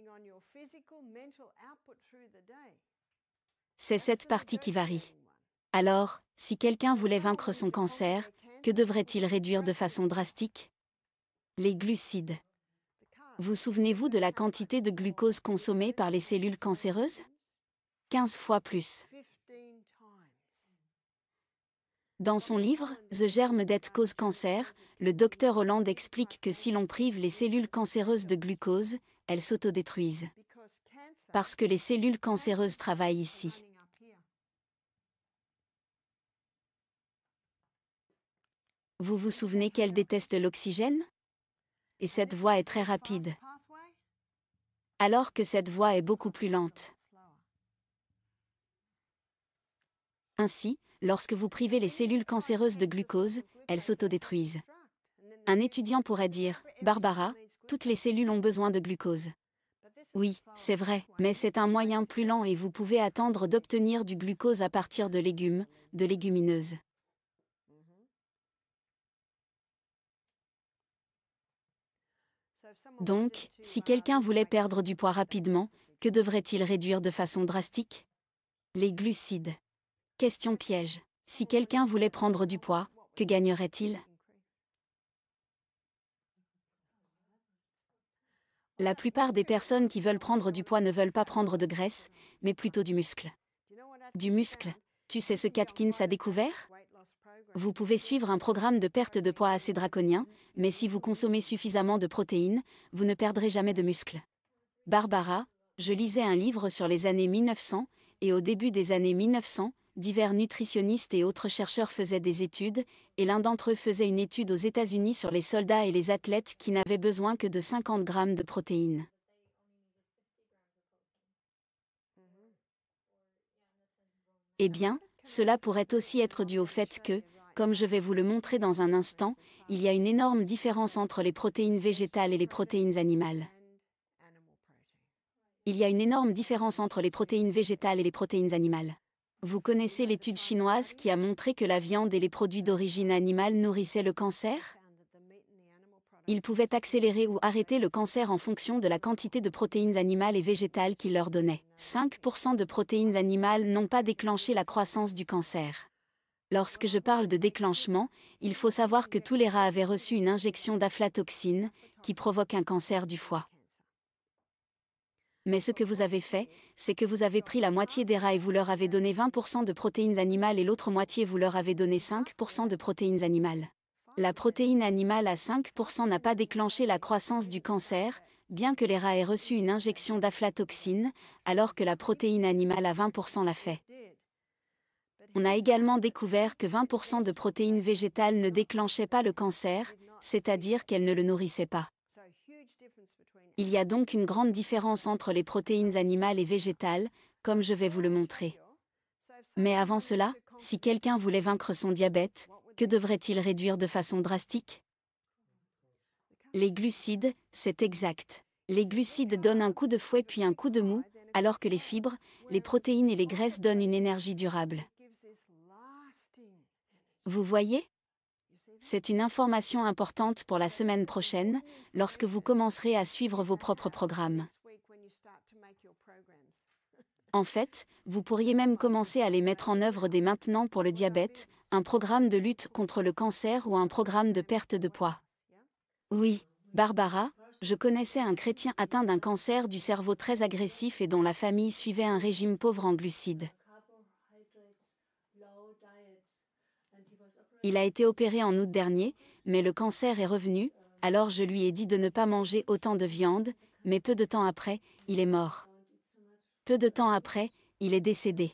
C'est cette partie qui varie. Alors, si quelqu'un voulait vaincre son cancer, que devrait-il réduire de façon drastique? Les glucides. Vous souvenez-vous de la quantité de glucose consommée par les cellules cancéreuses? 15 fois plus. Dans son livre « The germ that cause cancer », le docteur Holland explique que si l'on prive les cellules cancéreuses de glucose, elles s'autodétruisent. Parce que les cellules cancéreuses travaillent ici. Vous vous souvenez qu'elles détestent l'oxygène? Et cette voie est très rapide. Alors que cette voie est beaucoup plus lente. Ainsi, lorsque vous privez les cellules cancéreuses de glucose, elles s'autodétruisent. Un étudiant pourrait dire « Barbara, toutes les cellules ont besoin de glucose. » Oui, c'est vrai, mais c'est un moyen plus lent et vous pouvez attendre d'obtenir du glucose à partir de légumes, de légumineuses. Donc, si quelqu'un voulait perdre du poids rapidement, que devrait-il réduire de façon drastique? Les glucides. Question piège. Si quelqu'un voulait prendre du poids, que gagnerait-il? La plupart des personnes qui veulent prendre du poids ne veulent pas prendre de graisse, mais plutôt du muscle. Du muscle. Tu sais ce qu'Atkins a découvert? Vous pouvez suivre un programme de perte de poids assez draconien, mais si vous consommez suffisamment de protéines, vous ne perdrez jamais de muscle. Barbara, je lisais un livre sur les années 1900, et au début des années 1900, divers nutritionnistes et autres chercheurs faisaient des études, et l'un d'entre eux faisait une étude aux États-Unis sur les soldats et les athlètes qui n'avaient besoin que de 50 grammes de protéines. Eh bien, cela pourrait aussi être dû au fait que, comme je vais vous le montrer dans un instant, il y a une énorme différence entre les protéines végétales et les protéines animales. Il y a une énorme différence entre les protéines végétales et les protéines animales. Vous connaissez l'étude chinoise qui a montré que la viande et les produits d'origine animale nourrissaient le cancer? Ils pouvaient accélérer ou arrêter le cancer en fonction de la quantité de protéines animales et végétales qu'ils leur donnaient. 5% de protéines animales n'ont pas déclenché la croissance du cancer. Lorsque je parle de déclenchement, il faut savoir que tous les rats avaient reçu une injection d'aflatoxine, qui provoque un cancer du foie. Mais ce que vous avez fait, c'est que vous avez pris la moitié des rats et vous leur avez donné 20% de protéines animales et l'autre moitié vous leur avez donné 5% de protéines animales. La protéine animale à 5% n'a pas déclenché la croissance du cancer, bien que les rats aient reçu une injection d'aflatoxine, alors que la protéine animale à 20% l'a fait. On a également découvert que 20% de protéines végétales ne déclenchaient pas le cancer, c'est-à-dire qu'elles ne le nourrissaient pas. Il y a donc une grande différence entre les protéines animales et végétales, comme je vais vous le montrer. Mais avant cela, si quelqu'un voulait vaincre son diabète, que devrait-il réduire de façon drastique? Les glucides, c'est exact. Les glucides donnent un coup de fouet puis un coup de mou, alors que les fibres, les protéines et les graisses donnent une énergie durable. Vous voyez? C'est une information importante pour la semaine prochaine, lorsque vous commencerez à suivre vos propres programmes. En fait, vous pourriez même commencer à les mettre en œuvre dès maintenant pour le diabète, un programme de lutte contre le cancer ou un programme de perte de poids. Oui, Barbara, je connaissais un chrétien atteint d'un cancer du cerveau très agressif et dont la famille suivait un régime pauvre en glucides. Il a été opéré en août dernier, mais le cancer est revenu, alors je lui ai dit de ne pas manger autant de viande, mais peu de temps après, il est mort. Peu de temps après, il est décédé.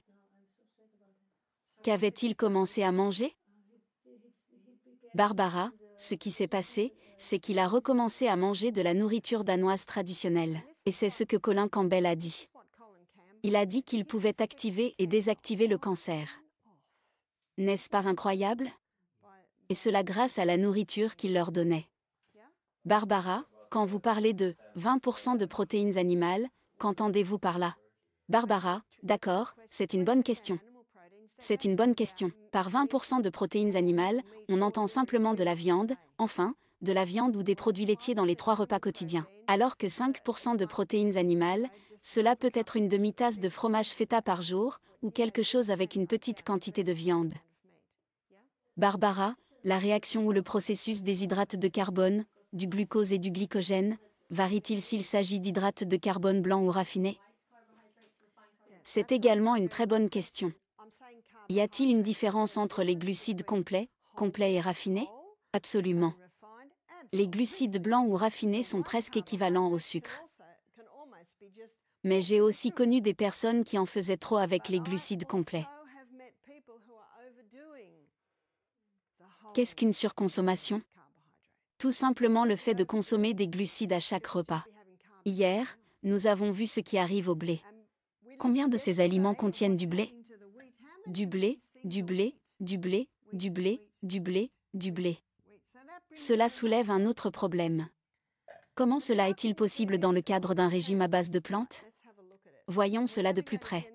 Qu'avait-il commencé à manger? Barbara, ce qui s'est passé, c'est qu'il a recommencé à manger de la nourriture danoise traditionnelle. Et c'est ce que Colin Campbell a dit. Il a dit qu'il pouvait activer et désactiver le cancer. N'est-ce pas incroyable? Et cela grâce à la nourriture qu'il leur donnait. Barbara, quand vous parlez de 20% de protéines animales, qu'entendez-vous par là? Barbara, d'accord, c'est une bonne question. C'est une bonne question. Par 20% de protéines animales, on entend simplement de la viande, enfin, de la viande ou des produits laitiers dans les 3 repas quotidiens. Alors que 5% de protéines animales, cela peut être une demi-tasse de fromage feta par jour, ou quelque chose avec une petite quantité de viande. Barbara, la réaction ou le processus des hydrates de carbone, du glucose et du glycogène, varie-t-il s'il s'agit d'hydrates de carbone blancs ou raffinés? C'est également une très bonne question. Y a-t-il une différence entre les glucides complets et raffinés? Absolument. Les glucides blancs ou raffinés sont presque équivalents au sucre. Mais j'ai aussi connu des personnes qui en faisaient trop avec les glucides complets. Qu'est-ce qu'une surconsommation? Tout simplement le fait de consommer des glucides à chaque repas. Hier, nous avons vu ce qui arrive au blé. Combien de ces aliments contiennent du blé? Du blé, du blé, du blé, du blé, du blé, du blé. Cela soulève un autre problème. Comment cela est-il possible dans le cadre d'un régime à base de plantes? Voyons cela de plus près.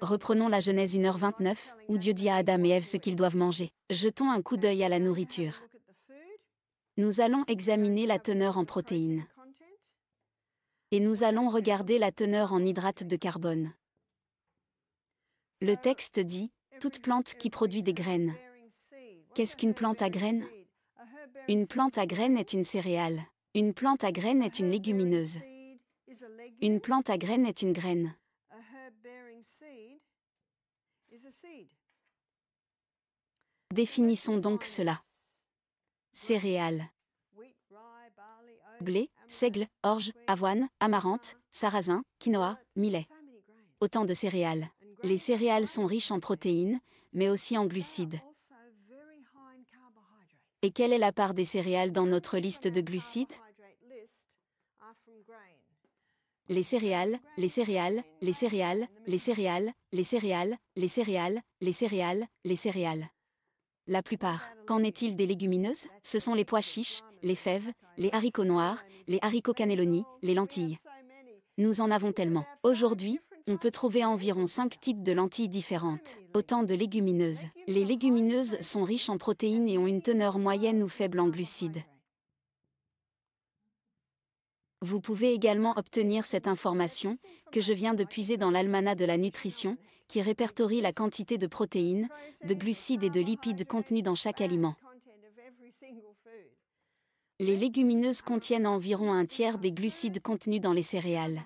Reprenons la Genèse 1h29, où Dieu dit à Adam et Ève ce qu'ils doivent manger. Jetons un coup d'œil à la nourriture. Nous allons examiner la teneur en protéines. Et nous allons regarder la teneur en hydrates de carbone. Le texte dit « toute plante qui produit des graines ». Qu'est-ce qu'une plante à graines? Une plante à graines est une céréale. Une plante à graines est une légumineuse. Une plante à graines est une graine. Définissons donc cela. Céréales. Blé, seigle, orge, avoine, amaranth, sarrasin, quinoa, millet. Autant de céréales. Les céréales sont riches en protéines, mais aussi en glucides. Et quelle est la part des céréales dans notre liste de glucides? Les céréales, les céréales, les céréales, les céréales, les céréales, les céréales, les céréales, les céréales. La plupart. Qu'en est-il des légumineuses? Ce sont les pois chiches, les fèves, les haricots noirs, les haricots cannelloni, les lentilles. Nous en avons tellement. Aujourd'hui, on peut trouver environ 5 types de lentilles différentes. Autant de légumineuses. Les légumineuses sont riches en protéines et ont une teneur moyenne ou faible en glucides. Vous pouvez également obtenir cette information, que je viens de puiser dans l'Almanach de la nutrition, qui répertorie la quantité de protéines, de glucides et de lipides contenus dans chaque aliment. Les légumineuses contiennent environ un tiers des glucides contenus dans les céréales.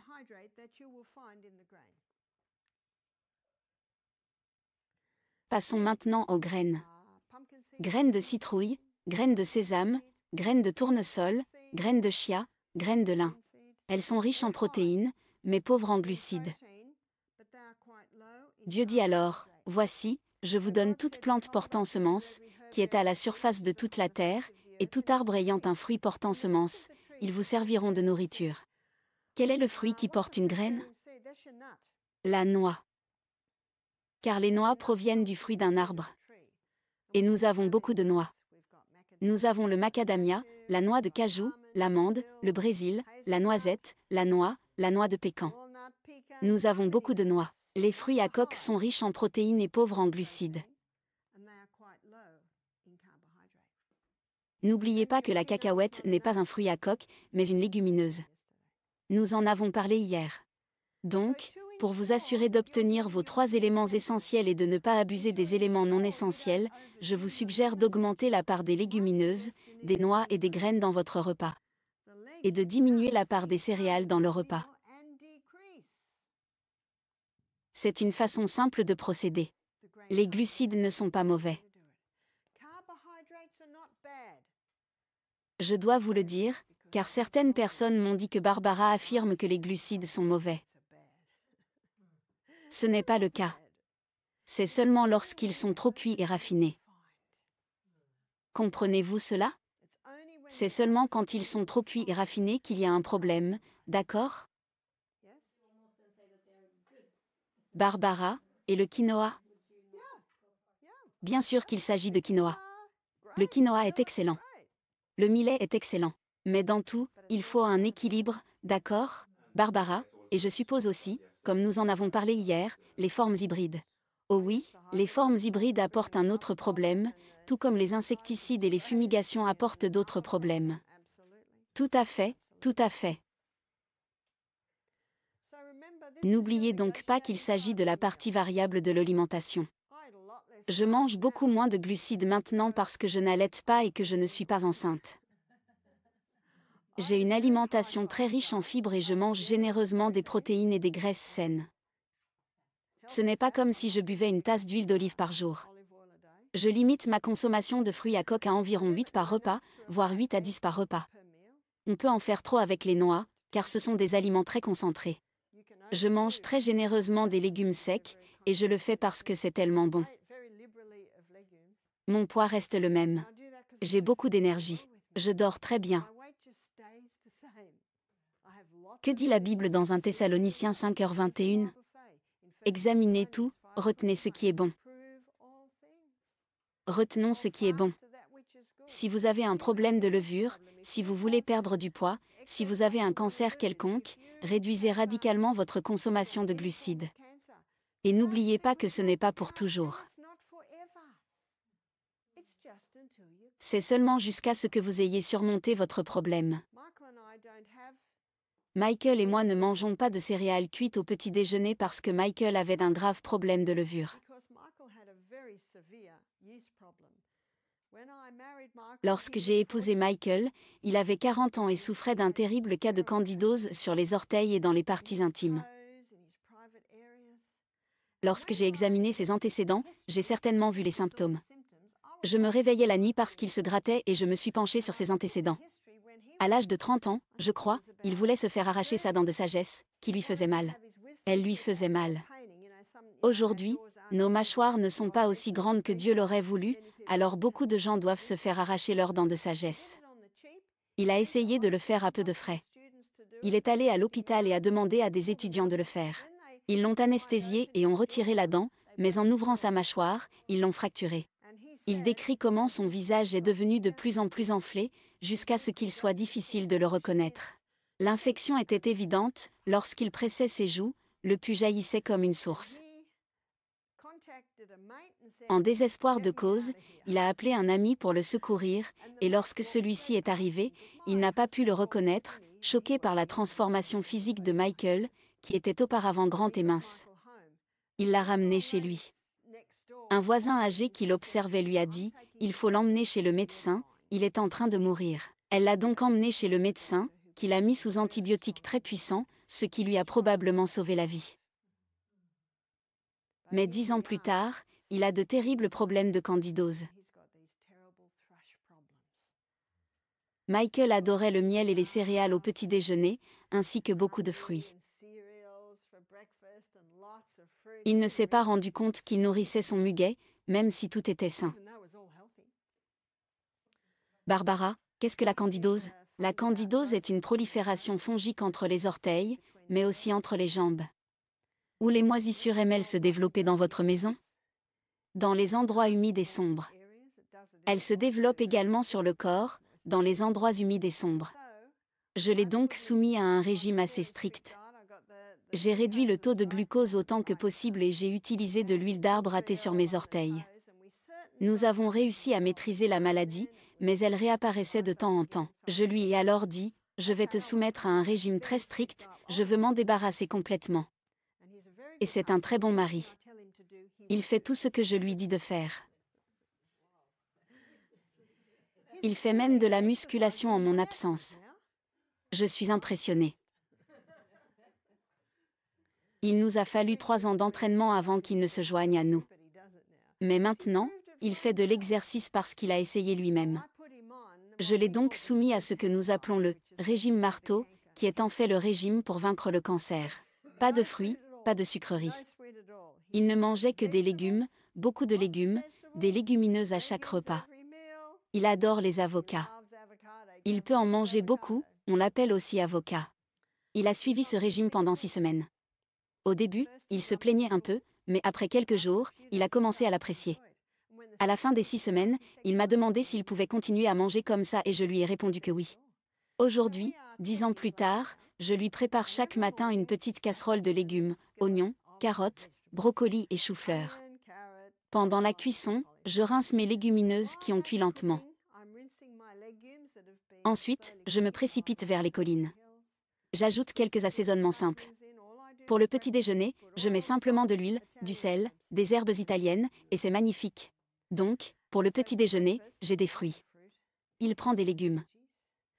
Passons maintenant aux graines. Graines de citrouille, graines de sésame, graines de tournesol, graines de chia, graines de lin. Elles sont riches en protéines, mais pauvres en glucides. Dieu dit alors, « Voici, je vous donne toute plante portant semence, qui est à la surface de toute la terre, et tout arbre ayant un fruit portant semence, ils vous serviront de nourriture. » Quel est le fruit qui porte une graine? La noix. Car les noix proviennent du fruit d'un arbre. Et nous avons beaucoup de noix. Nous avons le macadamia, la noix de cajou, l'amande, le brésil, la noisette, la noix de pécan. Nous avons beaucoup de noix. Les fruits à coque sont riches en protéines et pauvres en glucides. N'oubliez pas que la cacahuète n'est pas un fruit à coque, mais une légumineuse. Nous en avons parlé hier. Donc, pour vous assurer d'obtenir vos 3 éléments essentiels et de ne pas abuser des éléments non essentiels, je vous suggère d'augmenter la part des légumineuses, des noix et des graines dans votre repas. Et de diminuer la part des céréales dans le repas. C'est une façon simple de procéder. Les glucides ne sont pas mauvais. Je dois vous le dire, car certaines personnes m'ont dit que Barbara affirme que les glucides sont mauvais. Ce n'est pas le cas. C'est seulement lorsqu'ils sont trop cuits et raffinés. Comprenez-vous cela? C'est seulement quand ils sont trop cuits et raffinés qu'il y a un problème, d'accord? Barbara, et le quinoa? Bien sûr qu'il s'agit de quinoa. Le quinoa est excellent. Le millet est excellent. Mais dans tout, il faut un équilibre, d'accord, Barbara, et je suppose aussi, comme nous en avons parlé hier, les formes hybrides. Oh oui, les formes hybrides apportent un autre problème, tout comme les insecticides et les fumigations apportent d'autres problèmes. Tout à fait, tout à fait. N'oubliez donc pas qu'il s'agit de la partie variable de l'alimentation. Je mange beaucoup moins de glucides maintenant parce que je n'allaite pas et que je ne suis pas enceinte. J'ai une alimentation très riche en fibres et je mange généreusement des protéines et des graisses saines. Ce n'est pas comme si je buvais une tasse d'huile d'olive par jour. Je limite ma consommation de fruits à coque à environ 8 par repas, voire 8 à 10 par repas. On peut en faire trop avec les noix, car ce sont des aliments très concentrés. Je mange très généreusement des légumes secs, et je le fais parce que c'est tellement bon. Mon poids reste le même. J'ai beaucoup d'énergie. Je dors très bien. Que dit la Bible dans 1 Thessaloniciens 5h21? Examinez tout, retenez ce qui est bon. Retenons ce qui est bon. Si vous avez un problème de levure, si vous voulez perdre du poids, si vous avez un cancer quelconque, réduisez radicalement votre consommation de glucides. Et n'oubliez pas que ce n'est pas pour toujours. C'est seulement jusqu'à ce que vous ayez surmonté votre problème. Michael et moi ne mangeons pas de céréales cuites au petit déjeuner parce que Michael avait un grave problème de levure. Lorsque j'ai épousé Michael, il avait 40 ans et souffrait d'un terrible cas de candidose sur les orteils et dans les parties intimes. Lorsque j'ai examiné ses antécédents, j'ai certainement vu les symptômes. Je me réveillais la nuit parce qu'il se grattait et je me suis penchée sur ses antécédents. À l'âge de 30 ans, je crois, il voulait se faire arracher sa dent de sagesse, qui lui faisait mal. Elle lui faisait mal. Aujourd'hui, nos mâchoires ne sont pas aussi grandes que Dieu l'aurait voulu, alors beaucoup de gens doivent se faire arracher leurs dents de sagesse. Il a essayé de le faire à peu de frais. Il est allé à l'hôpital et a demandé à des étudiants de le faire. Ils l'ont anesthésié et ont retiré la dent, mais en ouvrant sa mâchoire, ils l'ont fracturée. Il décrit comment son visage est devenu de plus en plus enflé, jusqu'à ce qu'il soit difficile de le reconnaître. L'infection était évidente, lorsqu'il pressait ses joues, le pus jaillissait comme une source. En désespoir de cause, il a appelé un ami pour le secourir, et lorsque celui-ci est arrivé, il n'a pas pu le reconnaître, choqué par la transformation physique de Michael, qui était auparavant grand et mince. Il l'a ramené chez lui. Un voisin âgé qui l'observait lui a dit « Il faut l'emmener chez le médecin, il est en train de mourir ». Elle l'a donc emmené chez le médecin, qui l'a mis sous antibiotiques très puissants, ce qui lui a probablement sauvé la vie. Mais 10 ans plus tard, il a de terribles problèmes de candidose. Michael adorait le miel et les céréales au petit déjeuner, ainsi que beaucoup de fruits. Il ne s'est pas rendu compte qu'il nourrissait son muguet, même si tout était sain. Barbara, qu'est-ce que la candidose? La candidose est une prolifération fongique entre les orteils, mais aussi entre les jambes. Où les moisissures aiment-elles se développer dans votre maison? Dans les endroits humides et sombres. Elle se développe également sur le corps, dans les endroits humides et sombres. Je l'ai donc soumis à un régime assez strict. J'ai réduit le taux de glucose autant que possible et j'ai utilisé de l'huile d'arbre à thé sur mes orteils. Nous avons réussi à maîtriser la maladie, mais elle réapparaissait de temps en temps. Je lui ai alors dit, je vais te soumettre à un régime très strict, je veux m'en débarrasser complètement. Et c'est un très bon mari. Il fait tout ce que je lui dis de faire. Il fait même de la musculation en mon absence. Je suis impressionnée. Il nous a fallu 3 ans d'entraînement avant qu'il ne se joigne à nous. Mais maintenant, il fait de l'exercice parce qu'il a essayé lui-même. Je l'ai donc soumis à ce que nous appelons le régime marteau, qui est en fait le régime pour vaincre le cancer. Pas de fruits, pas de sucreries. Il ne mangeait que des légumes, beaucoup de légumes, des légumineuses à chaque repas. Il adore les avocats. Il peut en manger beaucoup, on l'appelle aussi avocat. Il a suivi ce régime pendant 6 semaines. Au début, il se plaignait un peu, mais après quelques jours, il a commencé à l'apprécier. À la fin des 6 semaines, il m'a demandé s'il pouvait continuer à manger comme ça et je lui ai répondu que oui. Aujourd'hui, 10 ans plus tard, je lui prépare chaque matin une petite casserole de légumes, oignons, carottes, brocolis et choux-fleurs. Pendant la cuisson, je rince mes légumineuses qui ont cuit lentement. Ensuite, je me précipite vers les collines. J'ajoute quelques assaisonnements simples. Pour le petit déjeuner, je mets simplement de l'huile, du sel, des herbes italiennes, et c'est magnifique. Donc, pour le petit déjeuner, j'ai des fruits. Il prend des légumes.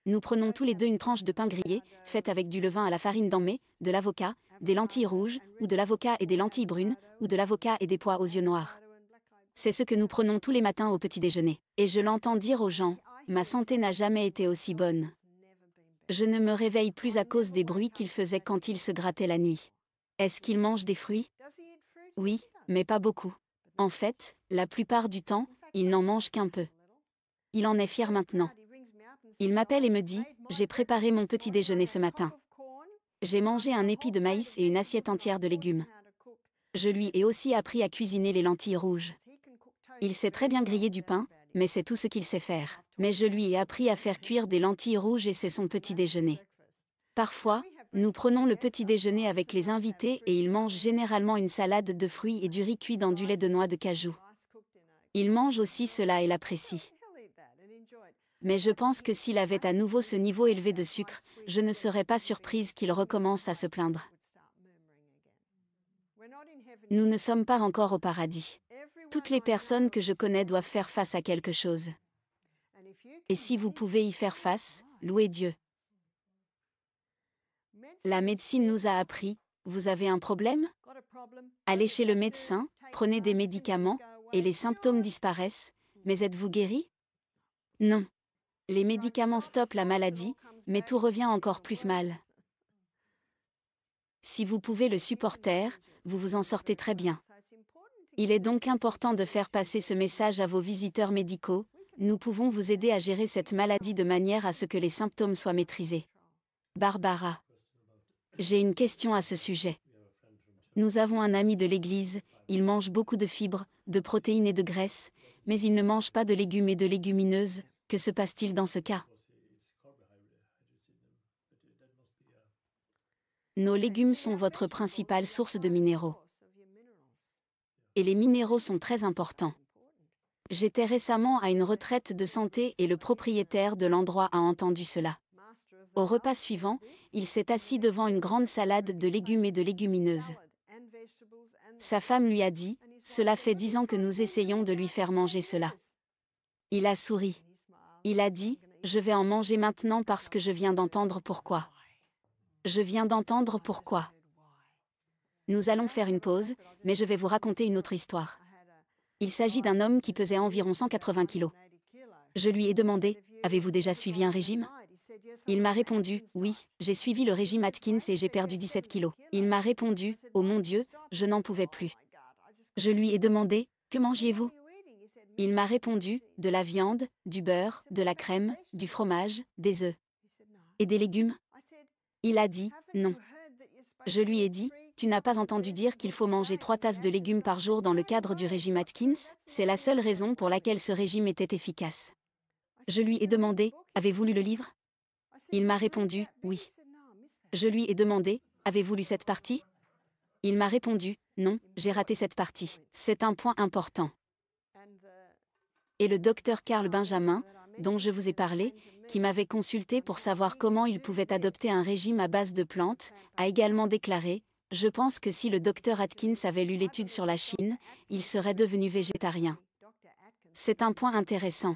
Nous prenons tous les deux une tranche de pain grillé, faite avec du levain à la farine d'amé, de l'avocat, des lentilles rouges, ou de l'avocat et des lentilles brunes, ou de l'avocat et des pois aux yeux noirs. C'est ce que nous prenons tous les matins au petit déjeuner. Et je l'entends dire aux gens, ma santé n'a jamais été aussi bonne. Je ne me réveille plus à cause des bruits qu'il faisait quand il se grattait la nuit. Est-ce qu'il mange des fruits? Oui, mais pas beaucoup. En fait, la plupart du temps, il n'en mange qu'un peu. Il en est fier maintenant. Il m'appelle et me dit, j'ai préparé mon petit déjeuner ce matin. J'ai mangé un épi de maïs et une assiette entière de légumes. Je lui ai aussi appris à cuisiner les lentilles rouges. Il sait très bien griller du pain, mais c'est tout ce qu'il sait faire. Mais je lui ai appris à faire cuire des lentilles rouges et c'est son petit déjeuner. Parfois, nous prenons le petit déjeuner avec les invités et il mange généralement une salade de fruits et du riz cuit dans du lait de noix de cajou. Il mange aussi cela et l'apprécie. Mais je pense que s'il avait à nouveau ce niveau élevé de sucre, je ne serais pas surprise qu'il recommence à se plaindre. Nous ne sommes pas encore au paradis. Toutes les personnes que je connais doivent faire face à quelque chose. Et si vous pouvez y faire face, louez Dieu. La médecine nous a appris, vous avez un problème? Allez chez le médecin, prenez des médicaments, et les symptômes disparaissent, mais êtes-vous guéri? Non. Les médicaments stoppent la maladie, mais tout revient encore plus mal. Si vous pouvez le supporter, vous vous en sortez très bien. Il est donc important de faire passer ce message à vos visiteurs médicaux, nous pouvons vous aider à gérer cette maladie de manière à ce que les symptômes soient maîtrisés. Barbara. J'ai une question à ce sujet. Nous avons un ami de l'église, il mange beaucoup de fibres, de protéines et de graisses, mais il ne mange pas de légumes et de légumineuses, que se passe-t-il dans ce cas? Nos légumes sont votre principale source de minéraux. Et les minéraux sont très importants. J'étais récemment à une retraite de santé et le propriétaire de l'endroit a entendu cela. Au repas suivant, il s'est assis devant une grande salade de légumes et de légumineuses. Sa femme lui a dit, « Cela fait 10 ans que nous essayons de lui faire manger cela. » Il a souri. Il a dit, « Je vais en manger maintenant parce que je viens d'entendre pourquoi. » Je viens d'entendre pourquoi. Nous allons faire une pause, mais je vais vous raconter une autre histoire. Il s'agit d'un homme qui pesait environ 180 kilos. Je lui ai demandé, « Avez-vous déjà suivi un régime ?» Il m'a répondu, oui, j'ai suivi le régime Atkins et j'ai perdu 17 kilos. Il m'a répondu, oh mon Dieu, je n'en pouvais plus. Je lui ai demandé, que mangiez-vous? Il m'a répondu, de la viande, du beurre, de la crème, du fromage, des œufs. Et des légumes? Il a dit, non. Je lui ai dit, tu n'as pas entendu dire qu'il faut manger 3 tasses de légumes par jour dans le cadre du régime Atkins? C'est la seule raison pour laquelle ce régime était efficace. Je lui ai demandé, avez-vous lu le livre? Il m'a répondu, oui. Je lui ai demandé, avez-vous lu cette partie? Il m'a répondu, non, j'ai raté cette partie. C'est un point important. Et le docteur Carl Benjamin, dont je vous ai parlé, qui m'avait consulté pour savoir comment il pouvait adopter un régime à base de plantes, a également déclaré, je pense que si le docteur Atkins avait lu l'étude sur la Chine, il serait devenu végétarien. C'est un point intéressant.